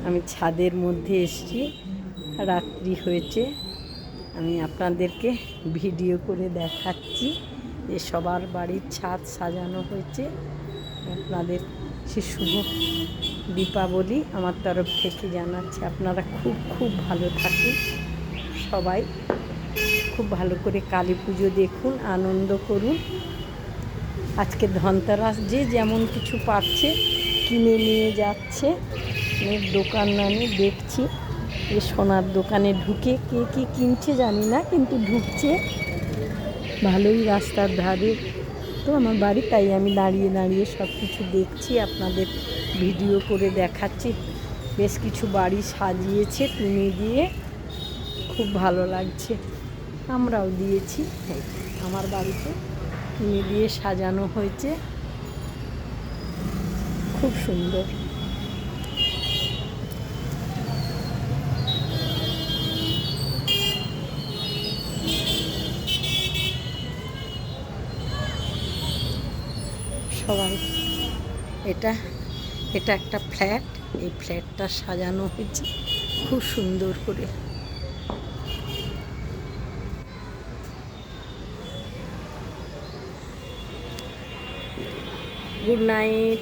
আমি ছাদের মধ্যে এসেছি, রাত্রি হয়েছে। আমি আপনাদেরকে ভিডিও করে দেখাচ্ছি যে সবার বাড়ির ছাদ সাজানো হয়েছে। আপনাদের সে শুভ দীপাবলি আমার তরফ থেকে জানাচ্ছি। আপনারা খুব খুব ভালো থাকুন, সবাই খুব ভালো করে কালী পুজো দেখুন, আনন্দ করুন। আজকে ধনতেরাস, যে যেমন কিছু পাচ্ছে কিনে নিয়ে যাচ্ছে। দোকান আমি দেখছি যে সোনার দোকানে ঢুকে কে কী কিনছে জানি না, কিন্তু ঢুকছে ভালোই। রাস্তার ধারে তো আমার বাড়ি, তাই আমি দাঁড়িয়ে দাঁড়িয়ে সব কিছু দেখছি, আপনাদের ভিডিও করে দেখাচ্ছি। বেশ কিছু বাড়ি সাজিয়েছে টুনি দিয়ে, খুব ভালো লাগছে। আমরাও দিয়েছি, আমার বাড়িতে টুনি দিয়ে সাজানো হয়েছে, খুব সুন্দর। সবাই এটা একটা ফ্ল্যাট, এই ফ্ল্যাটটা সাজানো হয়েছে খুব সুন্দর করে। Good night.